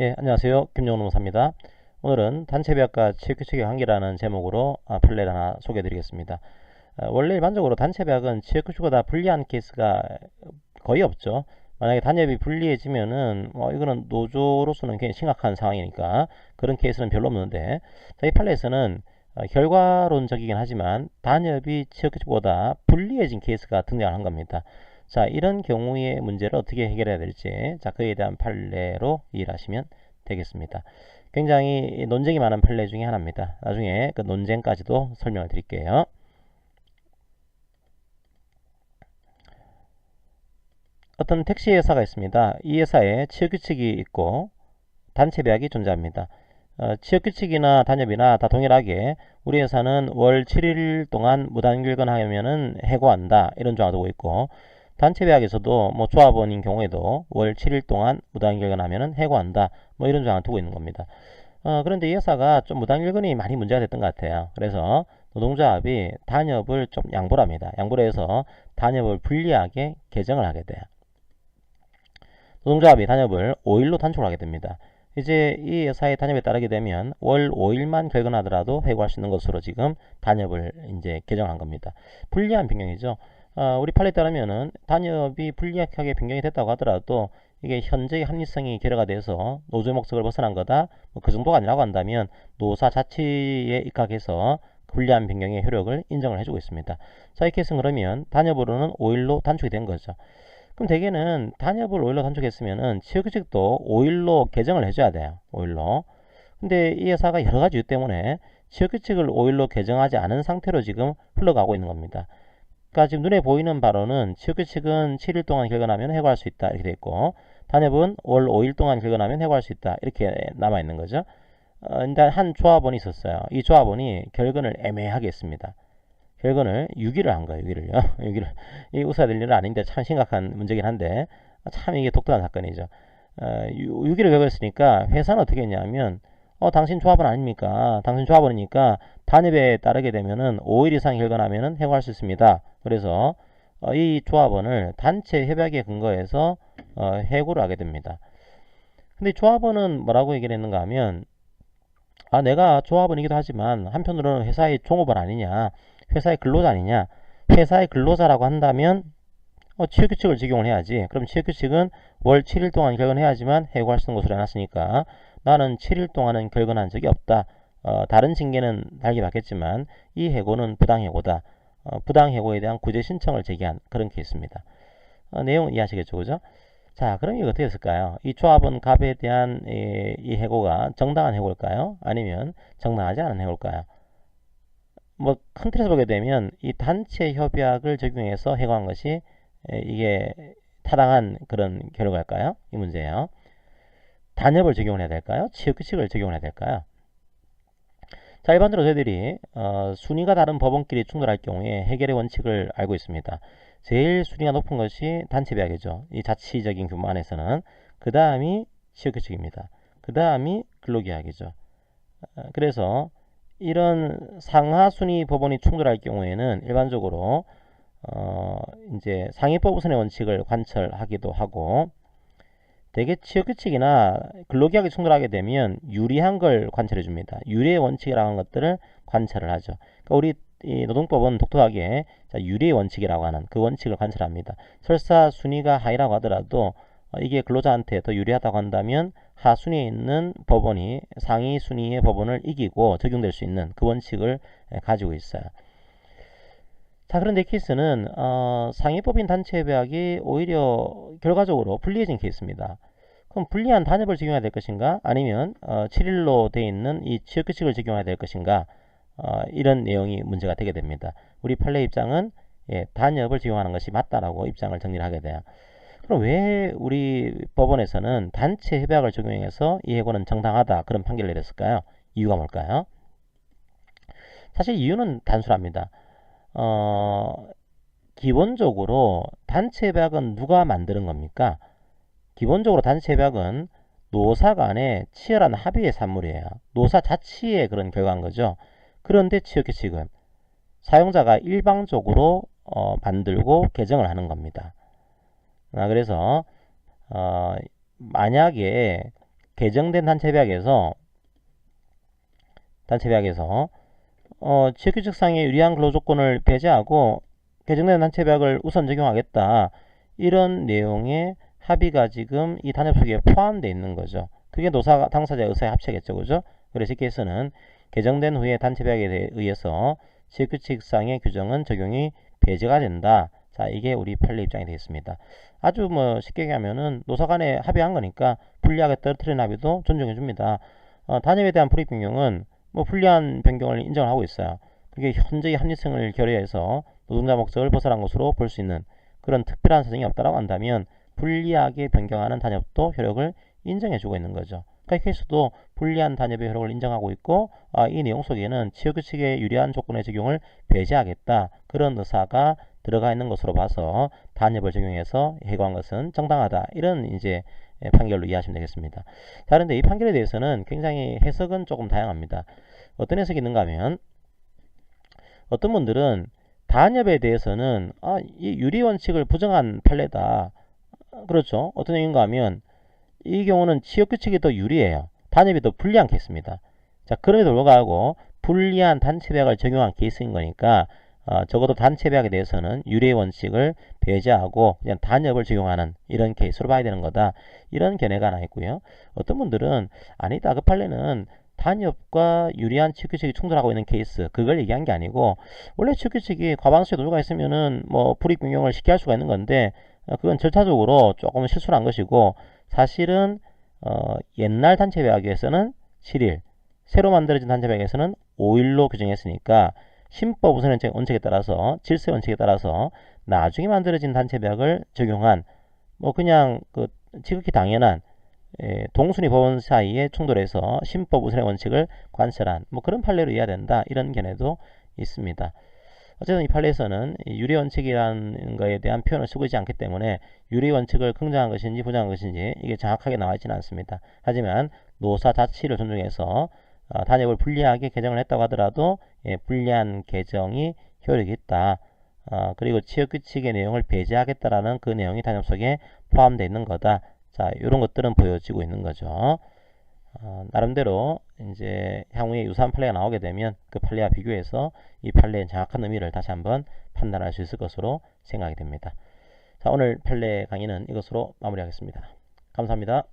예, 안녕하세요. 김용노무사입니다. 오늘은 단체배합과 취업규칙의 한계라는 제목으로 판례를 하나 소개해 드리겠습니다. 원래 일반적으로 단체배합은 취업규칙보다 불리한 케이스가 거의 없죠. 만약에 단협이 불리해지면은 이거는 노조로서는 굉장히 심각한 상황이니까 그런 케이스는 별로 없는데, 이 판례에서는 결과론적이긴 하지만 단협이 취업규칙보다 불리해진 케이스가 등장한 겁니다. 자, 이런 경우의 문제를 어떻게 해결해야 될지, 자, 그에 대한 판례로 이해하시면 되겠습니다. 굉장히 논쟁이 많은 판례 중에 하나입니다. 나중에 그 논쟁까지도 설명을 드릴게요. 어떤 택시 회사가 있습니다. 이 회사에 취업규칙이 있고 단체배약이 존재합니다. 취업규칙이나 단협이나 다 동일하게 우리 회사는 월 7일 동안 무단결근하면은 해고한다, 이런 조항을 두고 있고, 단체배약에서도 조합원인 경우에도 월 7일 동안 무단결근하면은 해고한다, 이런 조항을 두고 있는 겁니다. 그런데 이 회사가 좀 무단결근이 많이 문제가 됐던 것 같아요. 그래서 노동조합이 단협을 좀 양보를 합니다. 양보를 해서 단협을 불리하게 개정을 하게 돼요. 노동조합이 단협을 5일로 단축을 하게 됩니다. 이제 이 회사의 단협에 따르게 되면 월 5일만 결근하더라도 해고할 수 있는 것으로 지금 단협을 이제 개정한 겁니다. 불리한 변경이죠. 우리 판례에 따르면은 단협이 불리하게 변경이 됐다고 하더라도 이게 현재의 합리성이 결여가 돼서 노조의 목적을 벗어난 거다, 그 정도가 아니라고 한다면 노사 자치에 입각해서 불리한 변경의 효력을 인정을 해주고 있습니다. 자, 이 케이스는 그러면 단협으로는 5일로 단축이 된 거죠. 그럼 대개는 단협을 5일로 단축했으면은 취업규칙도 5일로 개정을 해줘야 돼요. 5일로. 근데 이 회사가 여러 가지 이유 때문에 취업규칙을 5일로 개정하지 않은 상태로 지금 흘러가고 있는 겁니다. 그러니까 지금 눈에 보이는 바로는 취업규칙은 7일 동안 결근하면 해고할 수 있다, 이렇게 돼 있고, 단협은 월 5일 동안 결근하면 해고할 수 있다, 이렇게 남아 있는 거죠. 일단 한 조합원이 있었어요. 이 조합원이 결근을 애매하게 했습니다. 결근을 6일을 한 거예요. 6일을요. 6일을. 이 웃어야 될 일은 아닌데 참 심각한 문제긴 한데, 참 이게 독특한 사건이죠. 6일을 결근했으니까 회사는 어떻게 했냐면, 당신 조합원 아닙니까? 당신 조합원이니까 단협에 따르게 되면은 5일 이상 결근하면은 해고할 수 있습니다. 그래서 이 조합원을 단체 협약에 근거해서 해고를 하게 됩니다. 근데 조합원은 뭐라고 얘기를 했는가 하면, 내가 조합원이기도 하지만 한편으로는 회사의 종업원 아니냐, 회사의 근로자 아니냐, 회사의 근로자라고 한다면 취업규칙을 적용을 해야지. 그럼 취업규칙은 월 7일 동안 결근해야지만 해고할 수 있는 것으로 해놨으니까 나는 7일 동안은 결근한 적이 없다. 다른 징계는 달게 받겠지만 이 해고는 부당해고다. 부당해고에 대한 구제 신청을 제기한 그런 케이스입니다. 내용 이해하시겠죠, 그죠? 자, 그럼 이거 어떻게 했을까요? 이 조합원 갑에 대한 이 해고가 정당한 해고일까요? 아니면 정당하지 않은 해고일까요? 큰 틀에서 보게 되면 이 단체 협약을 적용해서 해고한 것이 이게 타당한 그런 결과일까요? 이 문제예요. 단협을 적용을 해야 될까요? 취업규칙을 적용을 해야 될까요? 자, 일반적으로 저희들이 순위가 다른 법원끼리 충돌할 경우에 해결의 원칙을 알고 있습니다. 제일 순위가 높은 것이 단체배약이죠. 이 자치적인 규모 안에서는. 그 다음이 취업규칙입니다. 그 다음이 근로계약이죠. 그래서 이런 상하 순위 법원이 충돌할 경우에는 일반적으로 이제 상위법 우선의 원칙을 관철하기도 하고, 대개 취업규칙이나 근로계약이 충돌하게 되면 유리한 걸 관철해 줍니다. 유리의 원칙이라고 하는 것들을 관철을 하죠. 그러니까 우리 이 노동법은 독특하게 유리의 원칙이라고 하는 그 원칙을 관철합니다. 설사 순위가 하이라고 하더라도 이게 근로자한테 더 유리하다고 한다면 하순위에 있는 법원이 상위 순위의 법원을 이기고 적용될 수 있는 그 원칙을 가지고 있어요. 자, 그런데 이 케이스는 상위법인 단체협약이 오히려 결과적으로 불리해진 케이스입니다. 그럼 불리한 단협을 적용해야 될 것인가? 아니면 7일로 되어 있는 이 취업규칙을 적용해야 될 것인가? 이런 내용이 문제가 되게 됩니다. 우리 판례 입장은 단협을 적용하는 것이 맞다라고 입장을 정리를 하게 돼요. 그럼 왜 우리 법원에서는 단체 협약을 적용해서 이 해고는 정당하다, 그런 판결을 내렸을까요? 이유가 뭘까요? 사실 이유는 단순합니다. 기본적으로 단체 협약은 누가 만드는 겁니까? 기본적으로 단체 협약은 노사 간의 치열한 합의의 산물이에요. 노사 자치의 그런 결과인 거죠. 그런데 취업규칙은 사용자가 일방적으로 만들고 개정을 하는 겁니다. 그래서 만약에 개정된 단체계약에서 취업규칙상의 유리한 근로조건을 배제하고 개정된 단체계약을 우선 적용하겠다, 이런 내용의 합의가 지금 이 단협속에 포함되어 있는 거죠. 그게 노사 당사자 의사의 합체겠죠, 그죠? 그래서 이 케이스는 개정된 후에 단체계약에 의해서 취업규칙상의 규정은 적용이 배제가 된다. 자, 이게 우리 판례 입장이 되겠습니다. 아주 쉽게 얘기하면은 노사 간에 합의한 거니까 불리하게 떨어뜨리는 합의도 존중해 줍니다. 단협에 대한 불이익 변경은 불리한 변경을 인정을 하고 있어요. 그게 현재의 합리성을 결여해서 노동자 목적을 벗어난 것으로 볼 수 있는 그런 특별한 사정이 없다라고 한다면 불리하게 변경하는 단협도 효력을 인정해주고 있는 거죠. 그러니까 이 케이스도 불리한 단협의 효력을 인정하고 있고, 이 내용 속에는 취업규칙의 유리한 조건의 적용을 배제하겠다, 그런 의사가 들어가 있는 것으로 봐서 단협을 적용해서 해고한 것은 정당하다, 이런 이제 판결로 이해하시면 되겠습니다. 자, 그런데 이 판결에 대해서는 굉장히 해석은 조금 다양합니다. 어떤 해석이 있는가 하면, 어떤 분들은 단협에 대해서는 이 유리원칙을 부정한 판례다. 그렇죠. 어떤 얘기인가 하면 이 경우는 취업규칙이 더 유리해요. 단협이 더 불리한 케이스입니다. 자, 그럼에도 불구하고 불리한 단체배약을 적용한 케이스인 거니까 적어도 단체배약에 대해서는 유리의 원칙을 배제하고 그냥 단협을 적용하는 이런 케이스로 봐야 되는 거다, 이런 견해가 하나 있고요. 어떤 분들은 아니다, 그 판례는 단협과 유리한 취업규칙이 충돌하고 있는 케이스, 그걸 얘기한 게 아니고 원래 취업규칙이 과반수의 노조가 있으면은 불이익 변경을 쉽게 할 수가 있는 건데 그건 절차적으로 조금 실수를 한 것이고, 사실은 옛날 단체배약에서는 7일, 새로 만들어진 단체배약에서는 5일로 규정했으니까 신법 우선 원칙에 따라서, 질서 원칙에 따라서 나중에 만들어진 단체배약을 적용한 그냥 지극히 당연한 동순위 법원 사이에 충돌해서 신법 우선의 원칙을 관철한 그런 판례로 이해해야 된다, 이런 견해도 있습니다. 어쨌든 이 판례에서는 유리원칙이라는 것에 대한 표현을 쓰고 있지 않기 때문에 유리원칙을 긍정한 것인지 부정한 것인지 이게 정확하게 나와 있지는 않습니다. 하지만 노사 자치를 존중해서 단협을 불리하게 개정을 했다고 하더라도 불리한 개정이 효력이 있다. 그리고 취업규칙의 내용을 배제하겠다라는 그 내용이 단협 속에 포함되어 있는 거다. 자, 이런 것들은 보여지고 있는 거죠. 나름대로 이제 향후에 유사한 판례가 나오게 되면 그 판례와 비교해서 이 판례의 정확한 의미를 다시 한번 판단할 수 있을 것으로 생각이 됩니다. 자, 오늘 판례 강의는 이것으로 마무리하겠습니다. 감사합니다.